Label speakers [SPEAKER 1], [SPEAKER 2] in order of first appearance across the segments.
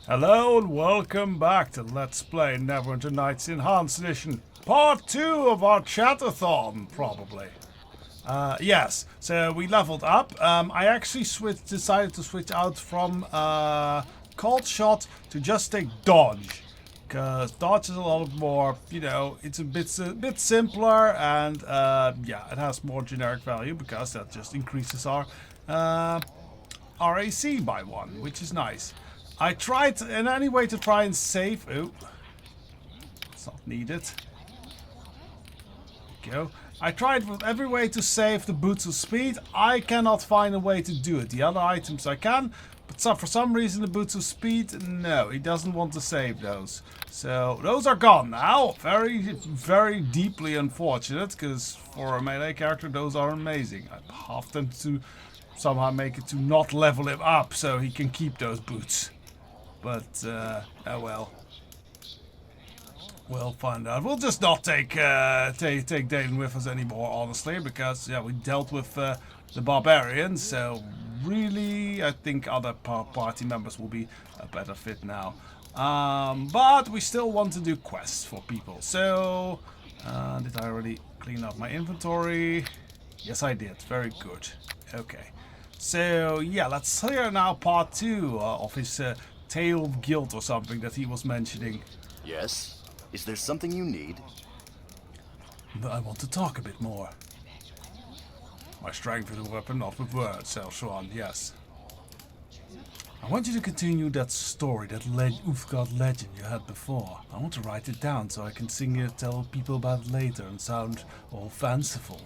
[SPEAKER 1] Hello and welcome back to Let's Play Neverwinter Nights Enhanced Edition. Part 2 of our chatathon, probably. Yes, so we leveled up. I actually decided to switch out from cold shot to just take dodge. Because dodge is a lot more, it's a bit simpler and yeah, it has more generic value because that just increases our RAC by 1, which is nice. I tried in any way to try and save. Oh, it's not needed. There we go. I tried with every way to save the boots of speed. I cannot find a way to do it. The other items I can, but for some reason the boots of speed, no, he doesn't want to save those. So those are gone now. Very, very deeply unfortunate, because for a melee character those are amazing. I have them to somehow make it to not level him up so he can keep those boots. But, oh well. We'll find out. We'll just not take Dayton with us anymore, honestly, because, yeah, we dealt with the barbarians, so really, I think other party members will be a better fit now. But we still want to do quests for people, so, did I already clean up my inventory? Yes, I did. Very good. Okay. So, yeah, let's hear now part 2 of his Tale of Guilt or something that he was mentioning.
[SPEAKER 2] Yes? Is there something you need?
[SPEAKER 1] I want to talk a bit more. My strength is a weapon, not with words, Selshuan, yes. I want you to continue that story, that Uthgard legend you had before. I want to write it down so I can sing it, tell people about it later and sound all fanciful.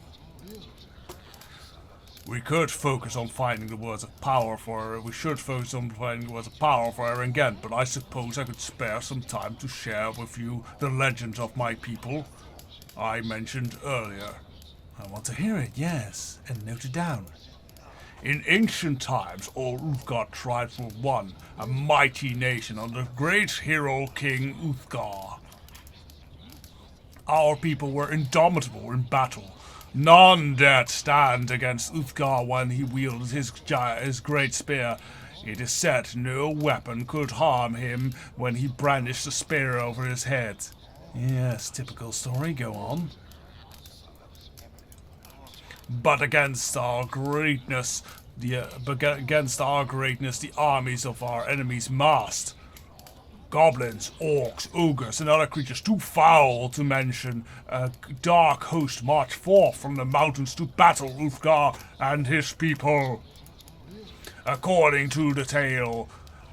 [SPEAKER 1] We should focus on finding the words of power for Erengent, but I suppose I could spare some time to share with you the legends of my people I mentioned earlier. I want to hear it, yes, and note it down. In ancient times, all Uthgard tribes were one, a mighty nation under the great hero King Uthgar. Our people were indomitable in battle. None dared stand against Uthgar when he wielded his great spear. It is said no weapon could harm him when he brandished the spear over his head. Yes, typical story, go on. But against our greatness, the armies of our enemies massed. Goblins, orcs, ogres, and other creatures too foul to mention, a dark host marched forth from the mountains to battle Uthgar and his people. According to the tale,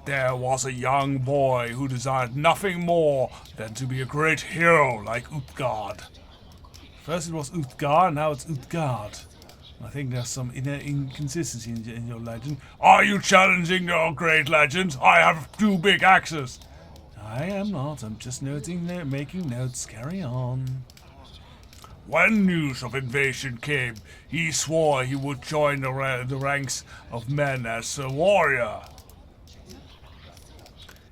[SPEAKER 1] there was a young boy who desired nothing more than to be a great hero like Uthgard. First it was Uthgar, now it's Uthgard. I think there's some inconsistency in your legend. Are you challenging your great legend? I have 2 big axes. I am not. I'm just making notes. Carry on. When news of invasion came, he swore he would join the ranks of men as a warrior.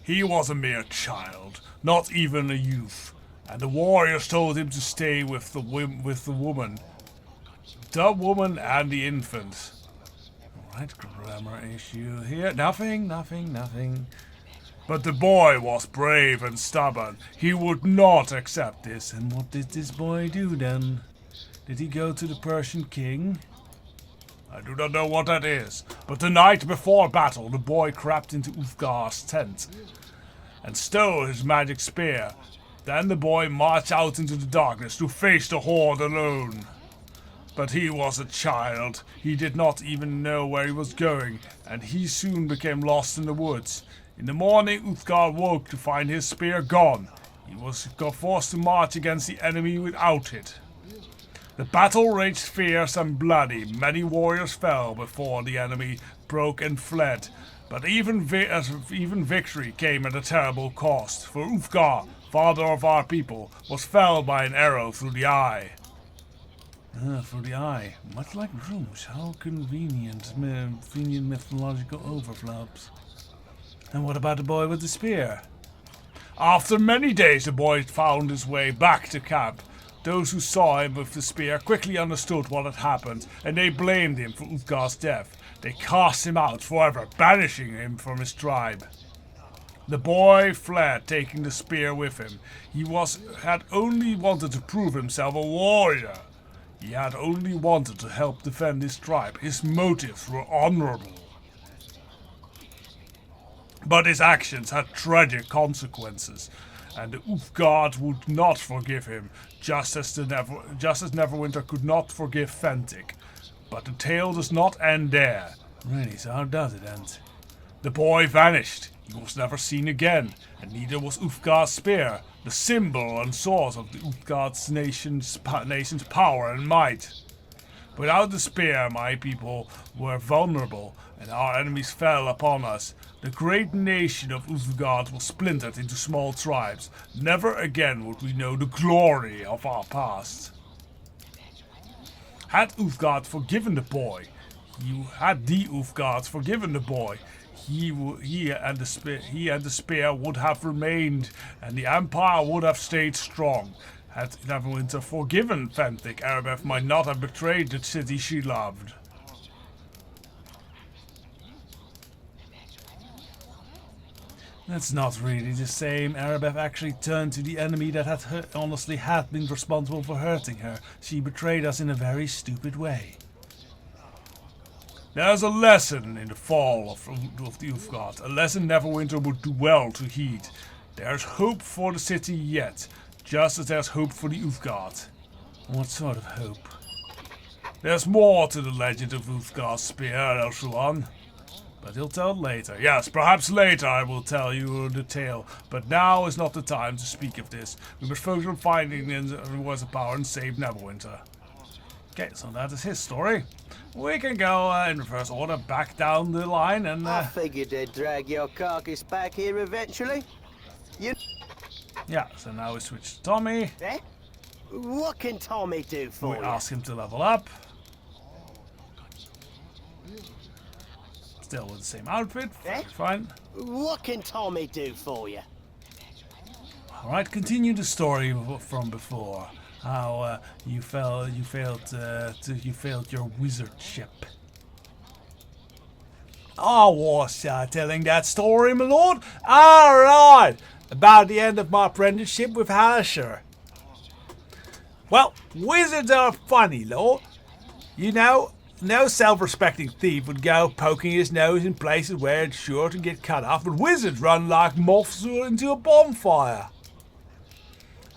[SPEAKER 1] He was a mere child, not even a youth, and the warriors told him to stay with the woman and the infant. Alright, grammar issue here. Nothing. But the boy was brave and stubborn. He would not accept this. And what did this boy do then? Did he go to the Persian king? I do not know what that is. But the night before battle, the boy crept into Uthgar's tent and stole his magic spear. Then the boy marched out into the darkness to face the horde alone. But he was a child. He did not even know where he was going, and he soon became lost in the woods. In the morning, Uthgar woke to find his spear gone. He was forced to march against the enemy without it. The battle raged fierce and bloody. Many warriors fell before the enemy broke and fled. But even victory came at a terrible cost, for Uthgar, father of our people, was felled by an arrow through the eye. Through the eye. Much like rooms. How convenient mythological overflows. And what about the boy with the spear? After many days, the boy found his way back to camp. Those who saw him with the spear quickly understood what had happened, and they blamed him for Uthgar's death. They cast him out forever, banishing him from his tribe. The boy fled, taking the spear with him. He had only wanted to prove himself a warrior. He had only wanted to help defend his tribe. His motives were honorable. But his actions had tragic consequences, and the Ulfgard would not forgive him, just as Neverwinter could not forgive Fentik. But the tale does not end there. Really, so how does it end? The boy vanished. He was never seen again, and neither was Ulfgard's spear, the symbol and source of the Ulfgard's nation's power and might. Without the spear, my people were vulnerable, and our enemies fell upon us. The great nation of Ulfgard was splintered into small tribes. Never again would we know the glory of our past. Had Ulfgard forgiven the boy, he and the spear would have remained, and the empire would have stayed strong. Had Neverwinter forgiven Fentik, Erebeth might not have betrayed the city she loved. That's not really the same. Erebeth actually turned to the enemy that had been responsible for hurting her. She betrayed us in a very stupid way. There's a lesson in the fall of the Ulfgard, a lesson Neverwinter would do well to heed. There's hope for the city yet, just as there's hope for the Ulfgard. What sort of hope? There's more to the legend of Ulfgard's spear, Elshuan. But he'll tell it later. Yes, perhaps later I will tell you the tale, but now is not the time to speak of this. We must focus on finding the rewards of power and save Neverwinter. Okay, so that is his story. We can go in reverse order back down the line and...
[SPEAKER 3] I figured they'd drag your carcass back here eventually.
[SPEAKER 1] Yeah, so now we switch to Tommy.
[SPEAKER 3] Eh? What can Tommy do for you?
[SPEAKER 1] We ask him to level up. Still with the same outfit, fine.
[SPEAKER 3] What can Tommy do for you?
[SPEAKER 1] Alright, continue the story from before. How you failed your wizardship. I was telling that story, my lord. Alright, about the end of my apprenticeship with Halisher. Well, wizards are funny, lord. You know, no self-respecting thief would go poking his nose in places where it's sure to get cut off, but wizards run like moths into a bonfire.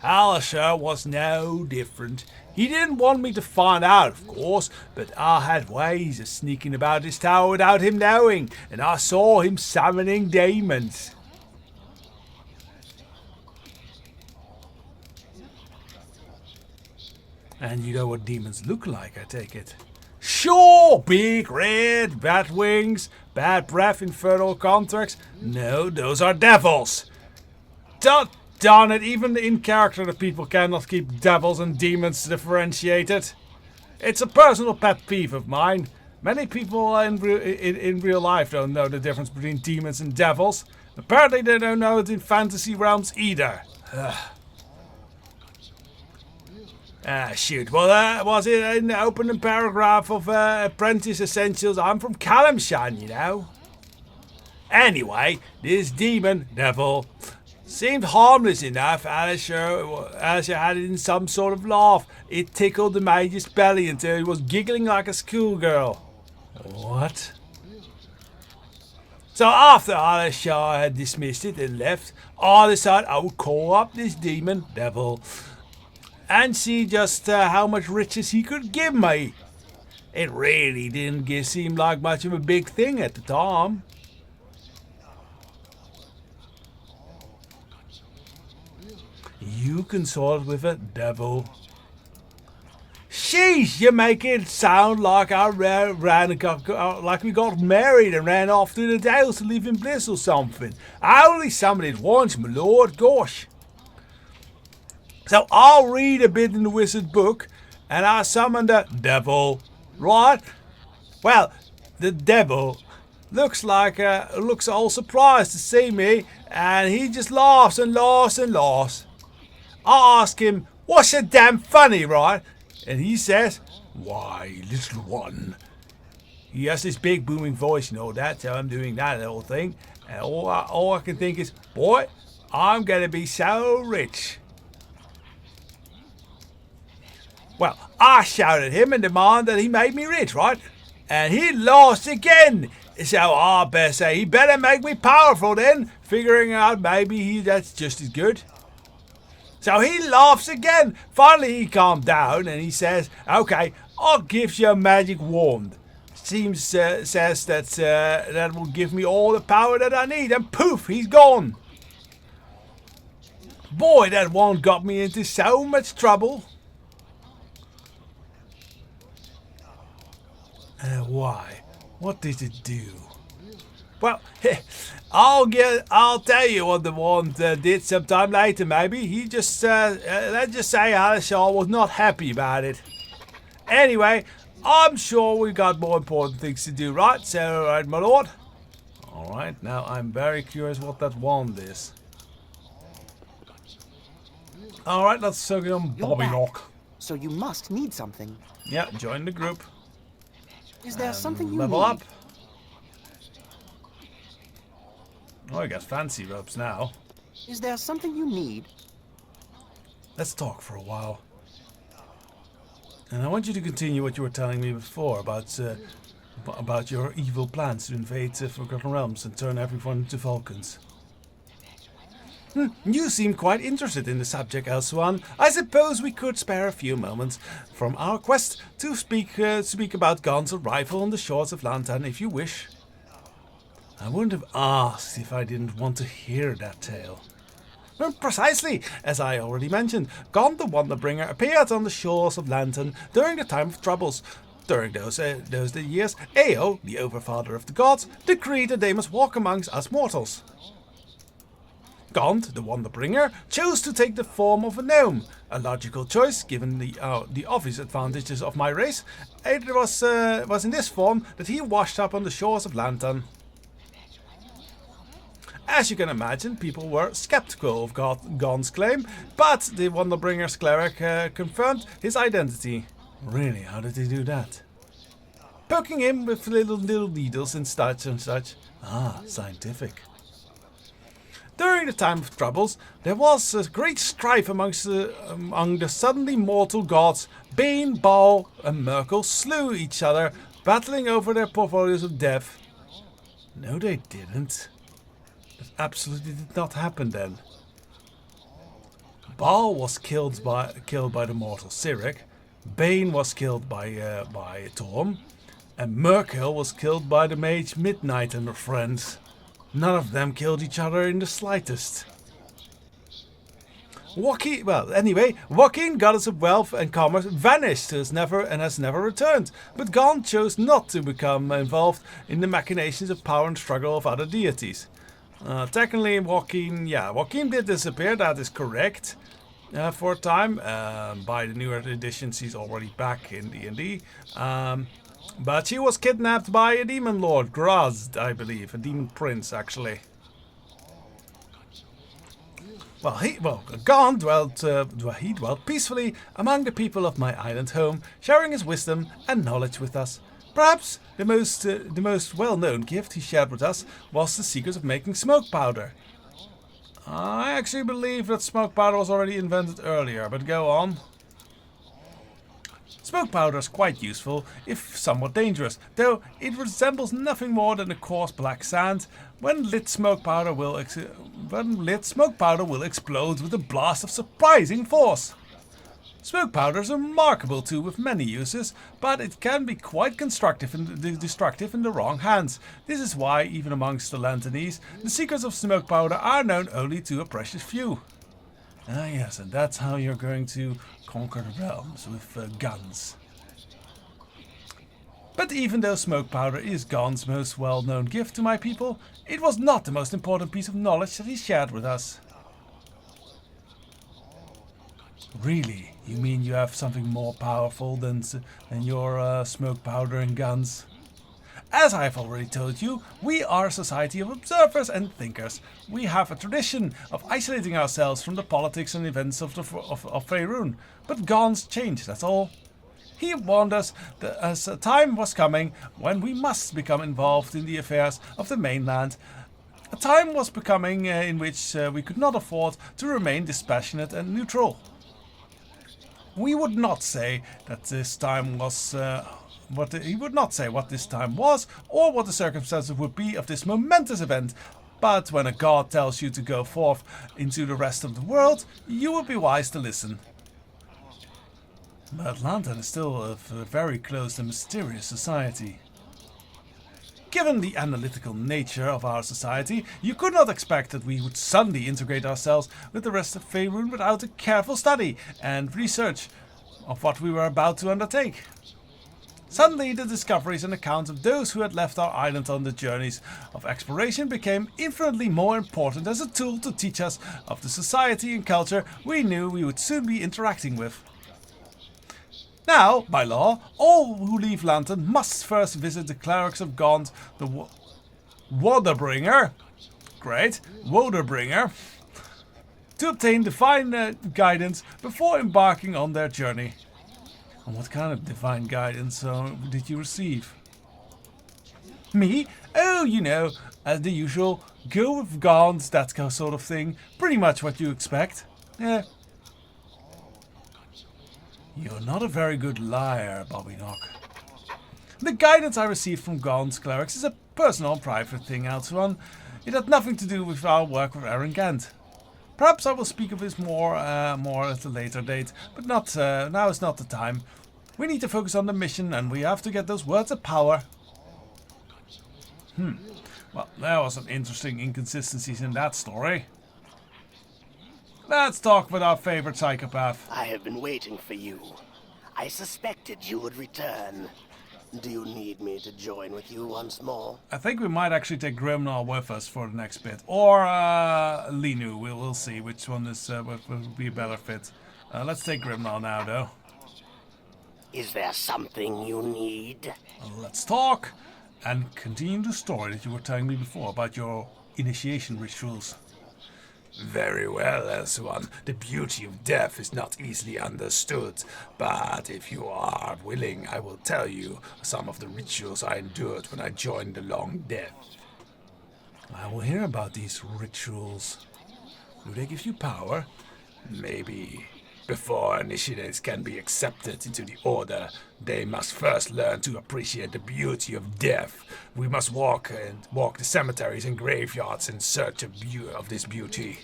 [SPEAKER 1] Halisher was no different. He didn't want me to find out, of course, but I had ways of sneaking about his tower without him knowing, and I saw him summoning demons. And you know what demons look like, I take it. Sure, big red, bat wings, bad breath, infernal contracts. No, those are devils. Darn it, even in character the people cannot keep devils and demons differentiated. It's a personal pet peeve of mine. Many people in real life don't know the difference between demons and devils. Apparently they don't know it in fantasy realms either. Shoot. Well, was it in the opening paragraph of Apprentice Essentials? I'm from Kalimshan, you know. Anyway, this devil, seemed harmless enough. Alisher had it in some sort of laugh. It tickled the mage's belly until he was giggling like a schoolgirl. What? So after Alisher had dismissed it and left, I decided I would call up this devil and see just how much riches he could give me. It really didn't seem like much of a big thing at the time. You consort with a devil. Sheesh, you make it sound like I like we got married and ran off to the Dales to live in bliss or something. I only summoned it once, my lord, gosh. So I'll read a bit in the wizard book, and I summoned a devil, right? Well, the devil looks all surprised to see me, and he just laughs and laughs and laughs. I ask him, what's so damn funny, right? And he says, why, little one. He has this big booming voice and all that, so I'm doing that whole thing. And all I can think is, boy, I'm going to be so rich. Well, I shouted at him and demanded that he made me rich, right? And he lost again. So I better say he better make me powerful then, figuring out maybe that's just as good. So he laughs again. Finally he calmed down and he says, okay, I'll give you a magic wand. Says that will give me all the power that I need, and poof, he's gone. Boy, that wand got me into so much trouble. Why? What did it do? Well, I'll tell you what the wand did sometime later. Maybe he just let's just say Halishal was not happy about it. Anyway, I'm sure we got more important things to do, right? So, right, my lord. All right. Now I'm very curious what that wand is. All right, let's get on Bobby Lock.
[SPEAKER 4] So you must need something.
[SPEAKER 1] Yeah, join the group.
[SPEAKER 4] Is there something you
[SPEAKER 1] level
[SPEAKER 4] need?
[SPEAKER 1] up. Oh, I got fancy ropes now.
[SPEAKER 4] Is there something you need?
[SPEAKER 1] Let's talk for a while. And I want you to continue what you were telling me before about your evil plans to invade Forgotten Realms and turn everyone into Vulcans. You seem quite interested in the subject, Elswan. I suppose we could spare a few moments from our quest to speak about Gon's arrival on the shores of Lantan, if you wish. I wouldn't have asked if I didn't want to hear that tale. Well, precisely, as I already mentioned, Gon the Wanderbringer appeared on the shores of Lantan during the time of troubles. During those years, Ao, the Overfather of the Gods, decreed that they must walk amongst us mortals. Gond, the Wanderbringer, chose to take the form of a gnome, a logical choice given the obvious advantages of my race. It was in this form that he washed up on the shores of Lantan. As you can imagine, people were skeptical of Gon's claim, but the Wanderbringer's cleric confirmed his identity. Really, how did he do that? Poking him with little needles and such and such. Ah, scientific. During the time of troubles, there was a great strife among the suddenly mortal gods. Bane, Baal, and Merkel slew each other, battling over their portfolios of death. No, they didn't. That absolutely did not happen then. Baal was killed by the mortal Cyric. Bane was killed by Torm, and Merkel was killed by the mage Midnight and her friends. None of them killed each other in the slightest. Joaquin, goddess of wealth and commerce, vanished has never returned. But Gon chose not to become involved in the machinations of power and struggle of other deities. Technically, Joaquin did disappear. That is correct. For a time, by the newer editions, he's already back in D&D. But she was kidnapped by a demon lord, Grazd, I believe, a demon prince, actually. Gon dwelt peacefully among the people of my island home, sharing his wisdom and knowledge with us. Perhaps the most well-known gift he shared with us was the secret of making smoke powder. I actually believe that smoke powder was already invented earlier, but go on. Smoke powder is quite useful, if somewhat dangerous, though it resembles nothing more than a coarse black sand. When lit smoke powder will explode with a blast of surprising force. Smoke powder is a remarkable tool with many uses, but it can be quite destructive in the wrong hands. This is why, even amongst the Lantanese, the secrets of smoke powder are known only to a precious few. Ah yes, and that's how you're going to conquer the realms, with guns. But even though smoke powder is Gon's most well-known gift to my people, it was not the most important piece of knowledge that he shared with us. Really? You mean you have something more powerful than your smoke powder and guns? As I have already told you, we are a society of observers and thinkers. We have a tradition of isolating ourselves from the politics and events of Faerun. But Gon's changed, that's all. He warned us that as a time was coming when we must become involved in the affairs of the mainland. A time was becoming in which we could not afford to remain dispassionate and neutral. We would not say that this time was he would not say what this time was or what the circumstances would be of this momentous event. But when a god tells you to go forth into the rest of the world, you will be wise to listen. But Lantern is still a very closed and mysterious society. Given the analytical nature of our society, you could not expect that we would suddenly integrate ourselves with the rest of Faerun without a careful study and research of what we were about to undertake. Suddenly, the discoveries and accounts of those who had left our island on the journeys of exploration became infinitely more important as a tool to teach us of the society and culture we knew we would soon be interacting with. Now, by law, all who leave Lantern must first visit the clerics of Gaunt, the Waterbringer, Waterbringer, to obtain divine guidance before embarking on their journey. And what kind of divine guidance did you receive? Me? Oh, you know, as the usual, go with Gaunt, that sort of thing. Pretty much what you expect. Yeah. You're not a very good liar, Bobby Knock. The guidance I received from Gaunt's clerics is a personal and private thing, Altuan. It had nothing to do with our work with Aaron Gant. Perhaps I will speak of this more at a later date, but not now is not the time. We need to focus on the mission, and we have to get those words of power. Well, there was some interesting inconsistencies in that story. Let's talk with our favorite psychopath.
[SPEAKER 5] I have been waiting for you. I suspected you would return. Do you need me to join with you once more?
[SPEAKER 1] I think we might actually take Grimnall with us for the next bit. Or Linu. We'll see which one is will be a better fit. Let's take Grimnall now, though.
[SPEAKER 5] Is there something you need?
[SPEAKER 1] Let's talk and continue the story that you were telling me before about your initiation rituals.
[SPEAKER 6] Very well, Elswan. The beauty of death is not easily understood, but if you are willing, I will tell you some of the rituals I endured when I joined the Long Death.
[SPEAKER 1] I will hear about these rituals. Do they give you power?
[SPEAKER 6] Maybe. Before initiates can be accepted into the Order, they must first learn to appreciate the beauty of death. We must walk the cemeteries and graveyards in search of this beauty.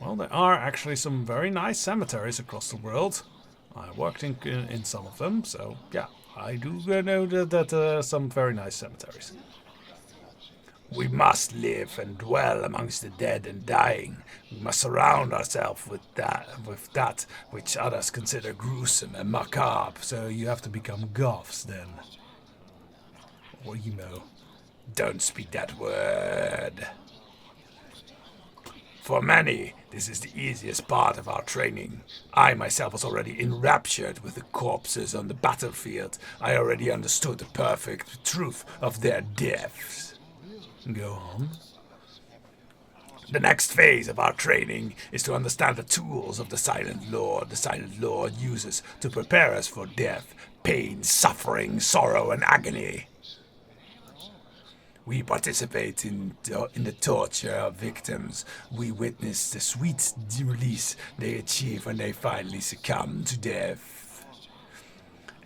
[SPEAKER 1] Well, there are actually some very nice cemeteries across the world. I worked in some of them, so yeah, I do know that some very nice cemeteries.
[SPEAKER 6] We must live and dwell amongst the dead and dying. We must surround ourselves with that which others consider gruesome and macabre.
[SPEAKER 1] So you have to become goths then.
[SPEAKER 6] Or emo. Don't speak that word. For many, this is the easiest part of our training. I myself was already enraptured with the corpses on the battlefield. I already understood the perfect truth of their deaths.
[SPEAKER 1] Go on.
[SPEAKER 6] The next phase of our training is to understand the tools of the Silent Lord. The Silent Lord uses to prepare us for death, pain, suffering, sorrow, and agony. We participate in the torture of victims. We witness the sweet release they achieve when they finally succumb to death.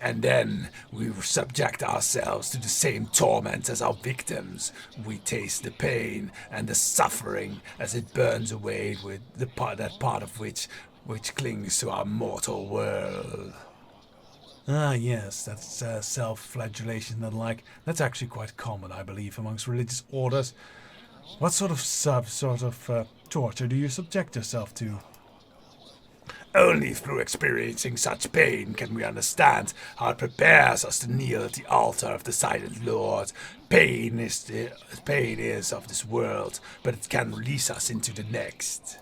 [SPEAKER 6] And then we subject ourselves to the same torment as our victims. We taste the pain and the suffering as it burns away with that part of which clings to our mortal world.
[SPEAKER 1] Ah, yes, that's self-flagellation and like. That's actually quite common, I believe, amongst religious orders. What sort of torture do you subject yourself to?
[SPEAKER 6] Only through experiencing such pain can we understand how it prepares us to kneel at the altar of the Silent Lord. Pain is of this world, but it can release us into the next.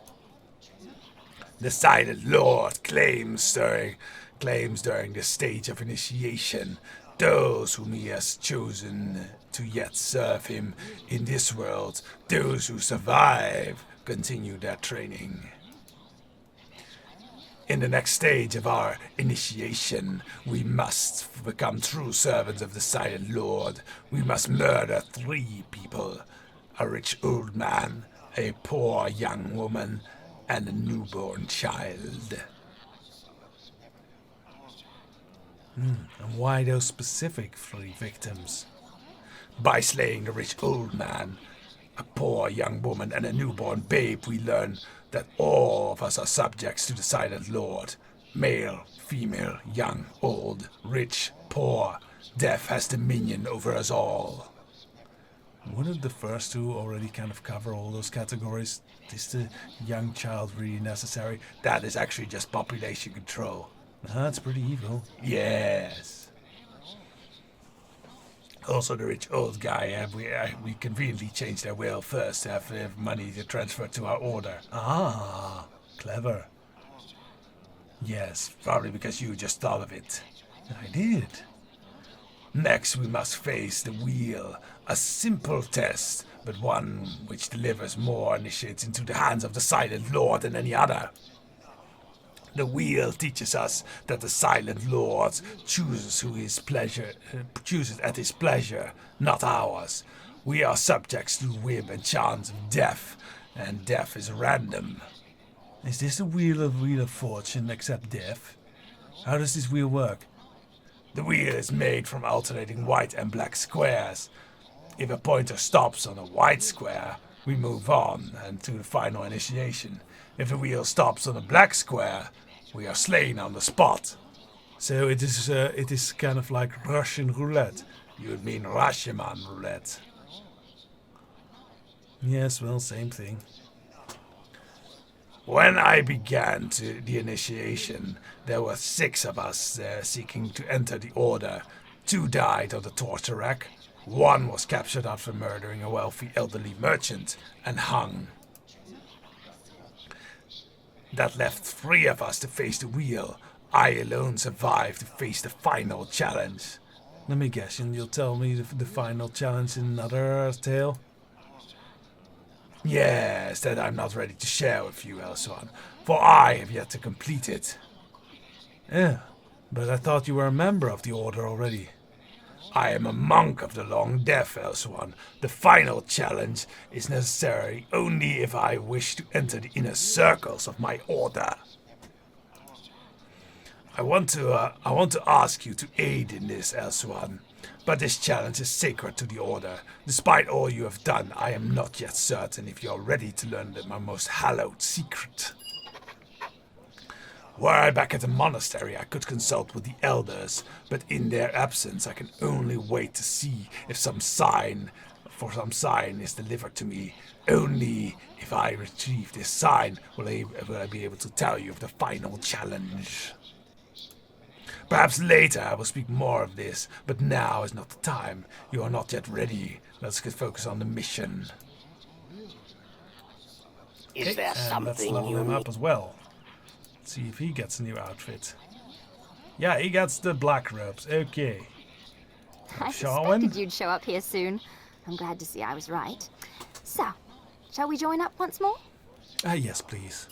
[SPEAKER 6] The Silent Lord claims during this stage of initiation those whom he has chosen to yet serve him in this world. Those who survive continue their training. In the next stage of our initiation, we must become true servants of the Silent Lord. We must murder 3 people. a rich old man, a poor young woman, and a newborn child.
[SPEAKER 1] And why those specific 3 victims?
[SPEAKER 6] By slaying the rich old man, a poor young woman, and a newborn babe, we learn that all of us are subjects to the Silent Lord. Male, female, young, old, rich, poor. Death has dominion over us all.
[SPEAKER 1] Wouldn't the first 2 already kind of cover all those categories? Is the young child really necessary?
[SPEAKER 6] That is actually just population control.
[SPEAKER 1] That's pretty evil.
[SPEAKER 6] Yes. Also, the rich old guy, we conveniently changed their will first to have money to transfer to our order.
[SPEAKER 1] Ah, clever.
[SPEAKER 6] Yes, probably because you just thought of it.
[SPEAKER 1] I did.
[SPEAKER 6] Next, we must face the wheel. A simple test, but one which delivers more initiates into the hands of the Silent Lord than any other. The wheel teaches us that the Silent Lord chooses at his pleasure, not ours. We are subjects to the whim and chance of death, and death is random.
[SPEAKER 1] Is this the Wheel of Fortune except death? How does this wheel work?
[SPEAKER 6] The wheel is made from alternating white and black squares. If a pointer stops on a white square, we move on and to the final initiation. If the wheel stops on a black square, we are slain on the spot.
[SPEAKER 1] So it is kind of like Russian roulette.
[SPEAKER 6] You would mean Rashomon roulette.
[SPEAKER 1] Yes, well, same thing.
[SPEAKER 6] When I began the initiation, there were 6 of us there seeking to enter the order. 2 died on the torture rack. 1 was captured after murdering a wealthy elderly merchant and hung. That left 3 of us to face the wheel. I alone survived to face the final challenge.
[SPEAKER 1] Let me guess, and you'll tell me the final challenge in another tale?
[SPEAKER 6] Yes, that I'm not ready to share with you, Elswan, for I have yet to complete it.
[SPEAKER 1] Yeah, but I thought you were a member of the Order already.
[SPEAKER 6] I am a monk of the Long Death, Elswan. The final challenge is necessary only if I wish to enter the inner circles of my order. I want to ask you to aid in this, Elswan. But this challenge is sacred to the Order. Despite all you have done, I am not yet certain if you are ready to learn my most hallowed secret. Were I back at the monastery, I could consult with the elders, but in their absence, I can only wait to see if some sign is delivered to me. Only if I retrieve this sign will I be able to tell you of the final challenge. Perhaps later I will speak more of this, but now is not the time. You are not yet ready. Let's get focused on the mission.
[SPEAKER 5] Is there
[SPEAKER 1] Let's
[SPEAKER 5] something
[SPEAKER 1] level
[SPEAKER 5] you
[SPEAKER 1] him up
[SPEAKER 5] need?
[SPEAKER 1] as well. Let's see if he gets a new outfit. Yeah, he gets the black robes. Okay.
[SPEAKER 7] I
[SPEAKER 1] Sharwin?
[SPEAKER 7] suspected you'd show up here soon. I'm glad to see I was right. So, shall we join up once more?
[SPEAKER 1] Yes, please.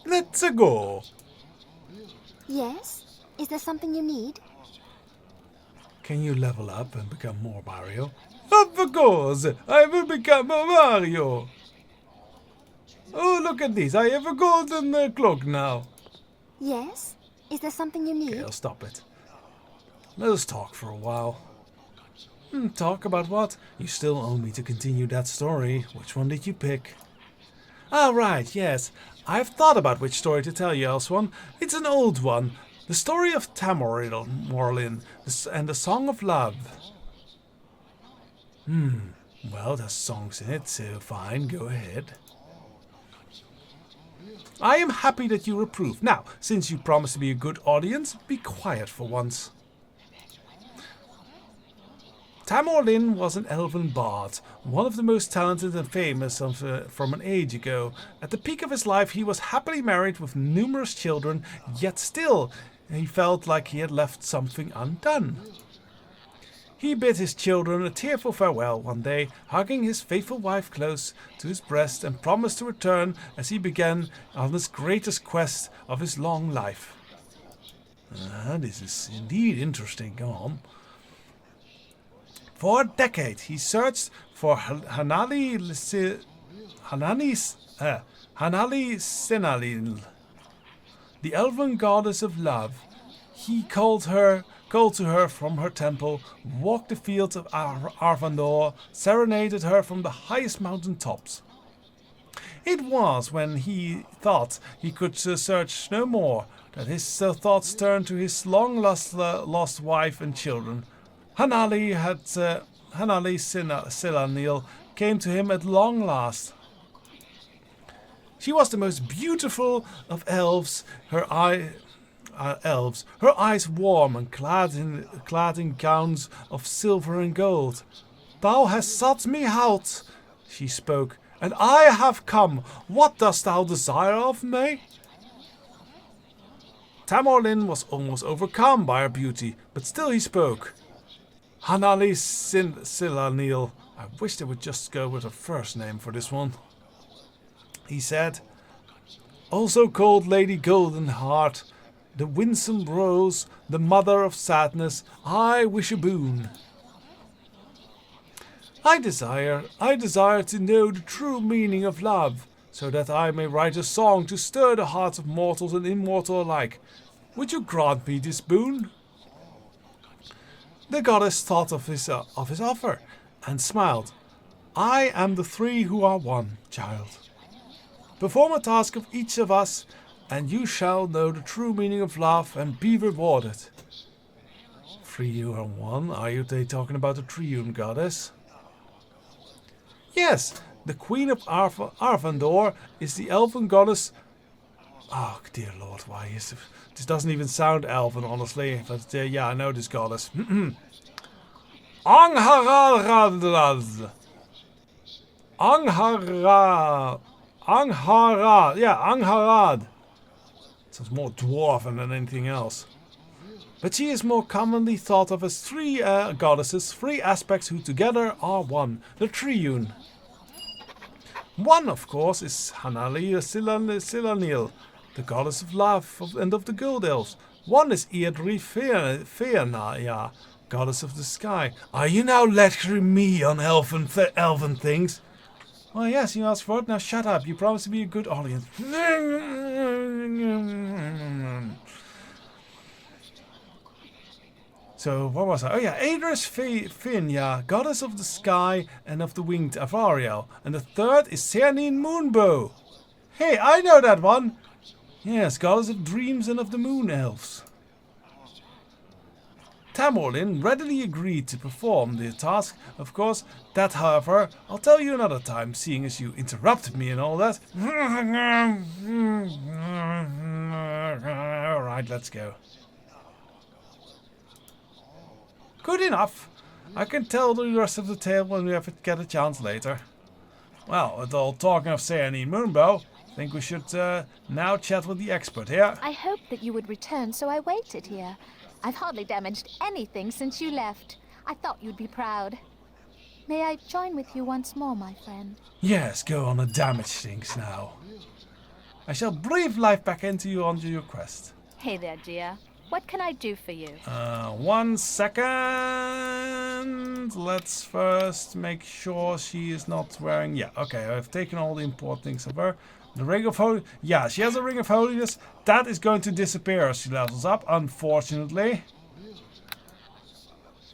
[SPEAKER 1] Let's go.
[SPEAKER 7] Yes? Is there something you need?
[SPEAKER 1] Can you level up and become more Mario? Of course, I will become a Mario. Oh, look at this. I have a golden cloak now.
[SPEAKER 7] Yes? Is there something you need?
[SPEAKER 1] Okay, I'll stop it. Let us talk for a while. Talk about what? You still owe me to continue that story. Which one did you pick? Ah, right, yes. I've thought about which story to tell you, Elswan. It's an old one. The story of Tamorlin and the Song of Love. Well, there's songs in it, so fine, go ahead. I am happy that you approve. Now, since you promised to be a good audience, be quiet for once. Tamorlin was an elven bard, one of the most talented and famous from an age ago. At the peak of his life, he was happily married with numerous children, yet still, he felt like he had left something undone. He bid his children a tearful farewell one day, hugging his faithful wife close to his breast, and promised to return as he began on his greatest quest of his long life. This is indeed interesting. Go on. For a decade, he searched for Hanali Sinalil, the elven goddess of love. He called to her from her temple, walked the fields of Arvandor, serenaded her from the highest mountain tops. It was when he thought he could search no more that his thoughts turned to his long-lost wife and children. Hanali Silanil came to him at long last. She was the most beautiful of elves, her eyes warm and clad in gowns of silver and gold. "Thou hast sought me out," she spoke, "and I have come. What dost thou desire of me?" Tamorlin was almost overcome by her beauty, but still he spoke. Hanali Silanil. I wish they would just go with a first name for this one. He said, "Also called Lady Goldenheart, the winsome rose, the mother of sadness, I wish a boon. I desire to know the true meaning of love, so that I may write a song to stir the hearts of mortals and immortal alike. Would you grant me this boon?" The goddess thought of his offer and smiled. "I am the three who are one, child. Perform a task of each of us, and you shall know the true meaning of love and be rewarded." Three you are one? Are they talking about the Triune goddess? Yes, the Queen of Arvandor is the elven goddess. Oh dear Lord, why is this doesn't even sound elven, honestly. But yeah, I know this goddess. Angharad. Angharad. Sounds more dwarven than anything else. But she is more commonly thought of as three goddesses, three aspects who together are one, the Triune. One, of course, is Hanali Silanil, the goddess of love and of the Gold Elves. One is Eadri Feanaya, goddess of the sky. Are you now lecturing me on elven things? Oh yes, you asked for it. Now shut up. You promised to be a good audience. So, what was I? Oh yeah, Adris Finya, goddess of the sky and of the winged Avariel. And the third is Cernine Moonbow. Hey, I know that one. Yes, goddess of dreams and of the moon elves. Tamorlin readily agreed to perform the task, of course. That, however, I'll tell you another time, seeing as you interrupted me and all that. Alright, let's go. Good enough. I can tell the rest of the tale when we get a chance later. Well, with all talking of Cernine Moonbow, I think we should now chat with the expert here.
[SPEAKER 8] I hoped that you would return, so I waited here. I've hardly damaged anything since you left. I thought you'd be proud. May I join with you once more, my friend?
[SPEAKER 1] Yes, go on and damage things now. I shall breathe life back into you on your quest.
[SPEAKER 8] Hey there, dear. What can I do for you?
[SPEAKER 1] 1 second. Let's first make sure she is not wearing... Yeah, okay, I've taken all the important things of her. The Ring of Holiness. Yeah, she has a Ring of Holiness. That is going to disappear as she levels up, unfortunately.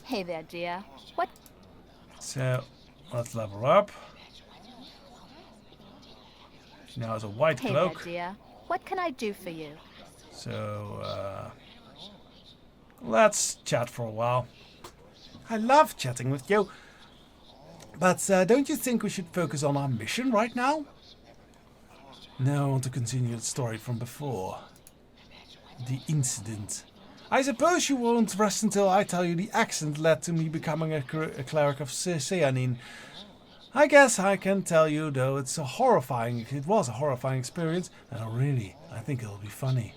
[SPEAKER 8] Hey there, dear. What?
[SPEAKER 1] So, let's level her up. She now has a white cloak.
[SPEAKER 8] Hey there, dear. What can I do for you?
[SPEAKER 1] So, let's chat for a while. I love chatting with you. But don't you think we should focus on our mission right now? No, I want to continue the story from before. The incident. I suppose you won't rest until I tell you the accident led to me becoming a cleric of Cyanine. I guess I can tell you, though, it was a horrifying experience, and I think it'll be funny.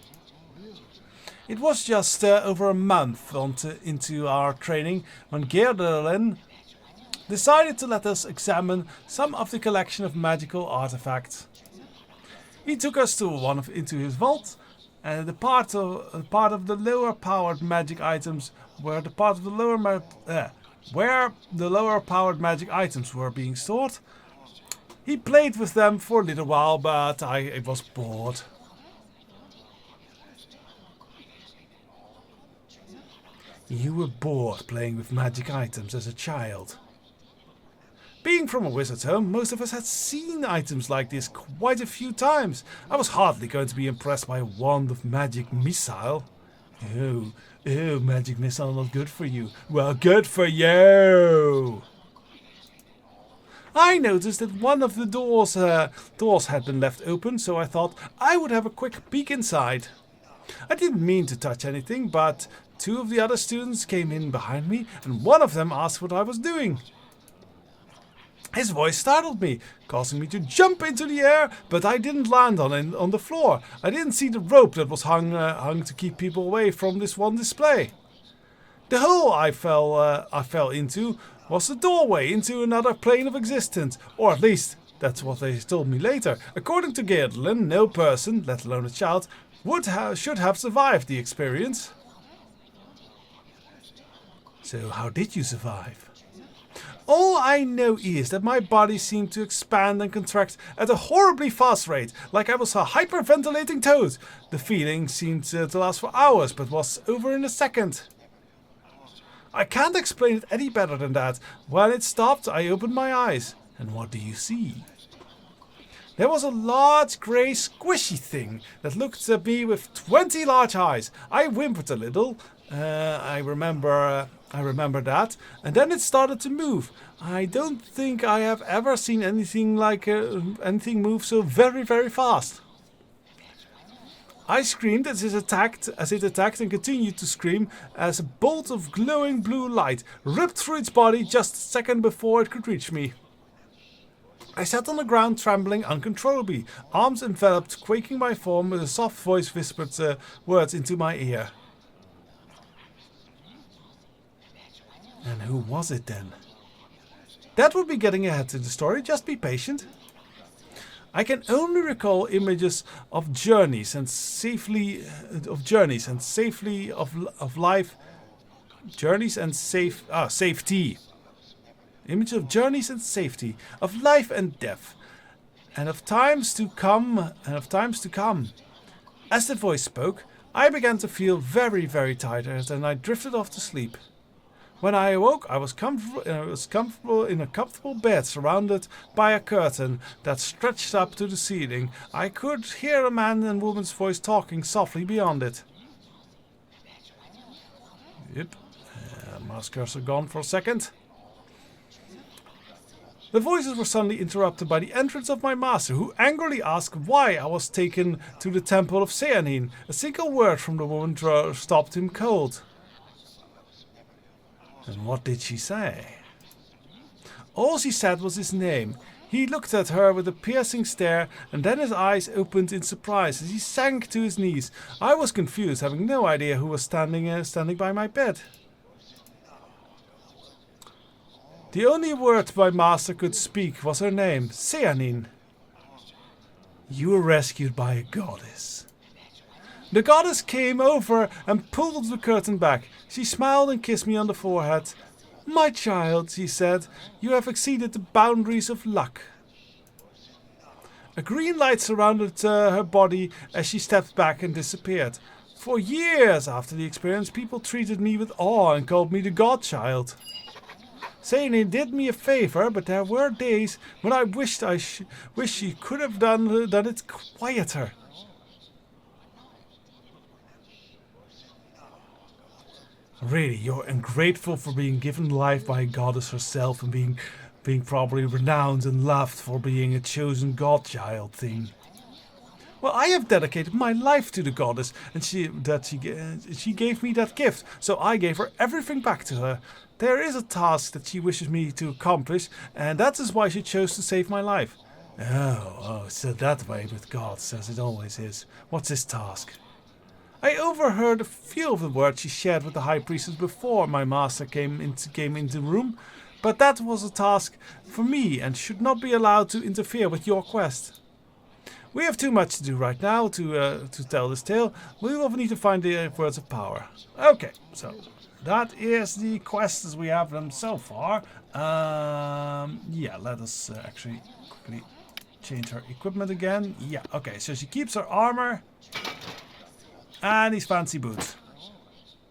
[SPEAKER 1] It was just over a month into our training when Geerdelin decided to let us examine some of the collection of magical artifacts. He took us to into his vault, and the part of the lower powered magic items were the part of the where the lower powered magic items were being stored. He played with them for a little while, but I was bored. You were bored playing with magic items as a child. Being from a wizard's home, most of us had seen items like this quite a few times. I was hardly going to be impressed by a wand of magic missile. Oh, magic missile not good for you. Well, good for you! I noticed that one of the doors had been left open, so I thought I would have a quick peek inside. I didn't mean to touch anything, but 2 of the other students came in behind me, and one of them asked what I was doing. His voice startled me, causing me to jump into the air, but I didn't land on the floor. I didn't see the rope that was hung to keep people away from this one display. The hole I fell into was the doorway into another plane of existence, or at least that's what they told me later. According to Gaedlin, no person, let alone a child, should have survived the experience. So how did you survive? All I know is that my body seemed to expand and contract at a horribly fast rate, like I was a hyperventilating toad. The feeling seemed to last for hours, but was over in a second. I can't explain it any better than that. When it stopped, I opened my eyes. And what do you see? There was a large grey squishy thing that looked at me with 20 large eyes. I whimpered a little. I remember that. And then it started to move. I don't think I have ever seen anything like anything move so very, very fast. I screamed as it attacked and continued to scream as a bolt of glowing blue light ripped through its body just a second before it could reach me. I sat on the ground trembling uncontrollably, arms enveloped, quaking my form, with a soft voice whispered words into my ear. And who was it then? That would be getting ahead in the story, just be patient. I can only recall images of journeys and safety of life. Journeys and safety. Image of journeys and safety, of life and death, and of times to come, As the voice spoke, I began to feel very, very tired, and I drifted off to sleep. When I awoke, I was comfortable in a comfortable bed surrounded by a curtain that stretched up to the ceiling. I could hear a man and woman's voice talking softly beyond it. Yep. Mouse cursor gone for a second. The voices were suddenly interrupted by the entrance of my master, who angrily asked why I was taken to the temple of Seanin. A single word from the woman stopped him cold. And what did she say? All she said was his name. He looked at her with a piercing stare, and then his eyes opened in surprise as he sank to his knees. I was confused, having no idea who was standing by my bed. The only word my master could speak was her name, Seanin. You were rescued by a goddess. The goddess came over and pulled the curtain back. She smiled and kissed me on the forehead. My child, she said, you have exceeded the boundaries of luck. A green light surrounded her body as she stepped back and disappeared. For years after the experience, people treated me with awe and called me the godchild. Saying he did me a favor, but there were days when I wished she could have done it quieter. Really, you're ungrateful for being given life by a goddess herself and being probably renowned and loved for being a chosen godchild thing. Well, I have dedicated my life to the goddess, and she gave me that gift, so I gave her everything back to her. There is a task that she wishes me to accomplish, and that is why she chose to save my life. Oh, so that way with gods, as it always is. What's this task? I overheard a few of the words she shared with the high priestess before my master came into the room, but that was a task for me and should not be allowed to interfere with your quest. We have too much to do right now to tell this tale. We will need to find the words of power. Okay, so that is the quests as we have them so far. Yeah, let us actually quickly change her equipment again. Yeah, okay, so she keeps her armor and these fancy boots.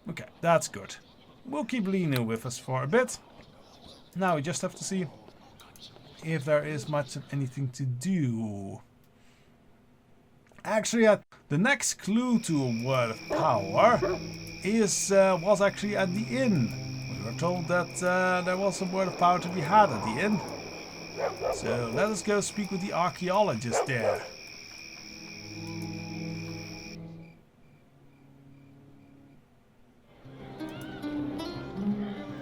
[SPEAKER 1] Okay, that's good. We'll keep Lena with us for a bit. Now we just have to see if there is much of anything to do. Actually, the next clue to a word of power was actually at the inn. We were told that there was a word of power to be had at the inn. So let us go speak with the archaeologist there.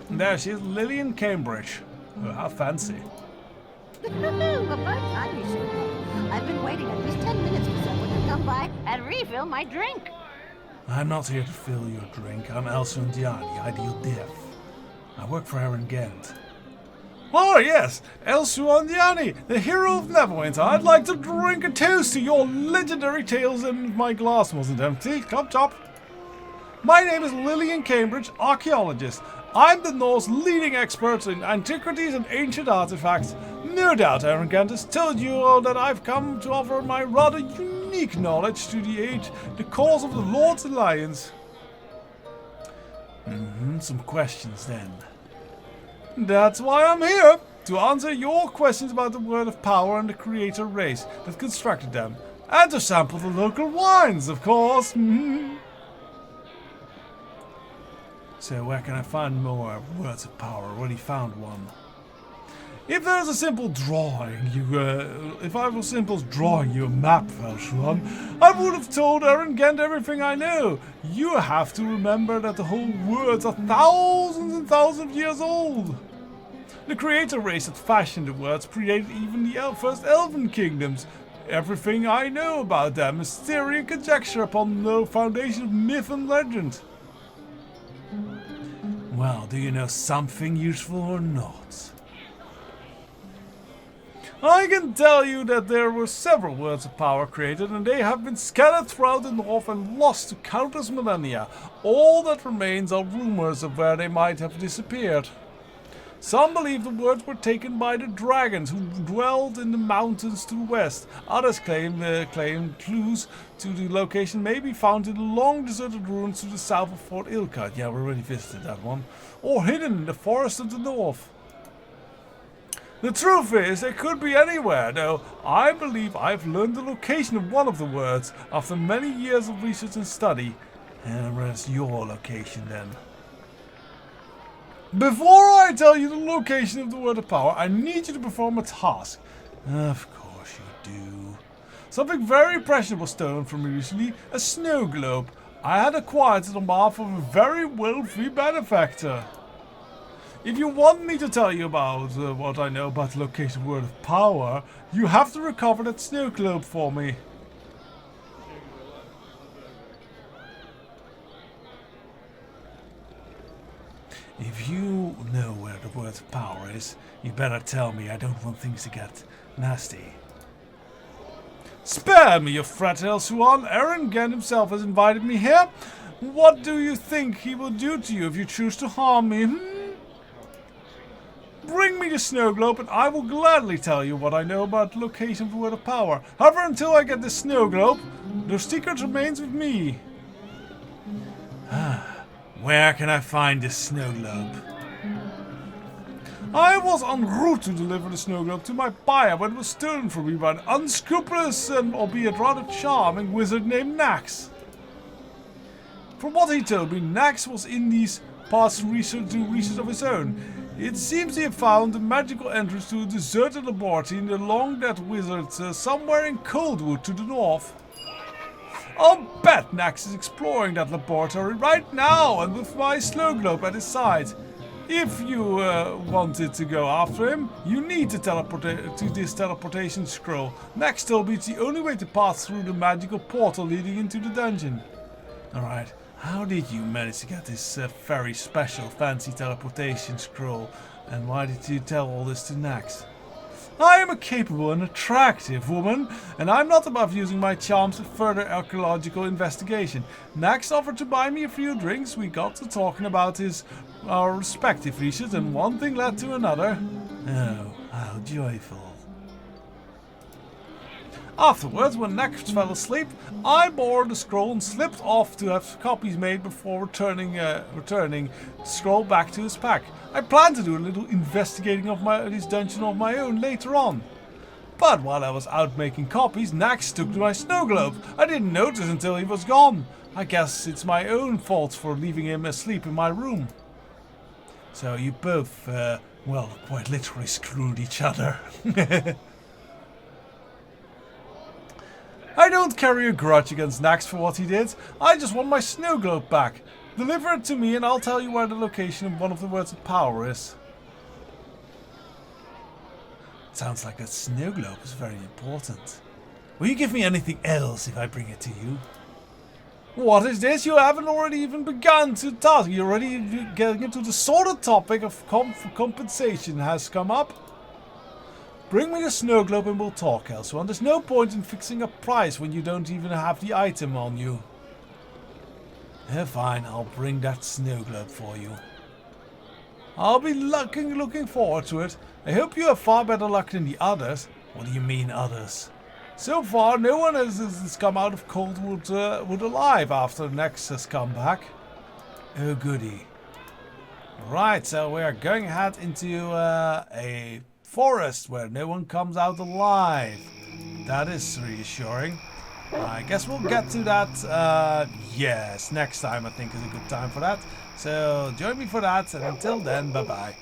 [SPEAKER 1] And there she is, Lillian Cambridge. Oh, how fancy.
[SPEAKER 9] About time you showed up. I've been waiting at least 10 minutes for someone to come by and refill my drink.
[SPEAKER 1] I'm not here to fill your drink. I'm Elsundiani. I deal death. I work for Aaron Gent. Oh yes, Elsundiani, the hero of Neverwinter. I'd like to drink a toast to your legendary tales, and my glass wasn't empty. Chop chop. My name is Lillian Cambridge, archaeologist. I'm the North's leading expert in antiquities and ancient artifacts. No doubt Aaron Gent has told you all that I've come to offer my rather unique knowledge to the cause of the Lord's Alliance. Some questions then. That's why I'm here, to answer your questions about the word of power and the creator race that constructed them, and to sample the local wines, of course. So where can I find more words of power? Already found one. If there's a simple drawing, if I was simple drawing you a map, Velshwan, I would have told Aaron Gent everything I know. You have to remember that the whole words are thousands and thousands of years old. The creator race that fashioned the words predated even the first elven kingdoms. Everything I know about them is theory and conjecture upon the foundation of myth and legend. Well, do you know something useful or not? I can tell you that there were several words of power created, and they have been scattered throughout the north and lost to countless millennia. All that remains are rumors of where they might have disappeared. Some believe the words were taken by the dragons who dwelled in the mountains to the west. Others claim clues to the location may be found in the long deserted ruins to the south of Fort Ilkut. Yeah, we already visited that one. Or hidden in the forest of the north. The truth is, they could be anywhere, though I believe I've learned the location of one of the words after many years of research and study. And where's your location then? Before I tell you the location of the word of power, I need you to perform a task. Of course you do. Something very precious was stolen from me recently, a snow globe. I had acquired it on behalf of a very wealthy benefactor. If you want me to tell you about what I know about the location of the word of power, you have to recover that snow globe for me. If you know where the word of power is, you better tell me. I don't want things to get nasty. Spare me your fret, Elsuan. Aaron Gent himself has invited me here. What do you think he will do to you if you choose to harm me? Bring me the snow globe and I will gladly tell you what I know about the location of the word of power. However, until I get the snow globe, the secret remains with me. Where can I find this snow globe? I was en route to deliver the snow globe to my buyer when it was stolen from me by an unscrupulous and albeit rather charming wizard named Nax. From what he told me, Nax was in these parts to research of his own. It seems he had found a magical entrance to a deserted laboratory in the Long-Dead Wizards somewhere in Coldwood to the north. I'll bet Nax is exploring that laboratory right now and with my snow globe at his side. If you wanted to go after him, you need to teleport to this teleportation scroll. Nax told me it's the only way to pass through the magical portal leading into the dungeon. Alright, how did you manage to get this very special fancy teleportation scroll? And why did you tell all this to Nax? I am a capable and attractive woman, and I'm not above using my charms for further archaeological investigation. Nax offered to buy me a few drinks. We got to talking about our respective wishes, and one thing led to another. Oh, how joyful. Afterwards, when Nax fell asleep, I borrowed the scroll and slipped off to have copies made before returning the scroll back to his pack. I plan to do a little investigating of this dungeon of my own later on. But while I was out making copies, Nax took my snow globe. I didn't notice until he was gone. I guess it's my own fault for leaving him asleep in my room. So you both, well, quite literally screwed each other. I don't carry a grudge against Nax for what he did. I just want my snow globe back. Deliver it to me and I'll tell you where the location of one of the words of power is. Sounds like that snow globe is very important. Will you give me anything else if I bring it to you? What is this? You haven't already even begun to task. You're already getting into the sort of topic of compensation has come up. Bring me the snow globe and we'll talk elsewhere. There's no point in fixing a price when you don't even have the item on you. Fine, I'll bring that snow globe for you. I'll be looking forward to it. I hope you have far better luck than the others. What do you mean, others? So far, no one has come out of Coldwood alive after Nax has come back. Oh, goody. Right, so we are going ahead into a forest where no one comes out alive. That is reassuring. I guess we'll get to that, yes, next time I think is a good time for that. So join me for that, and until then, bye-bye.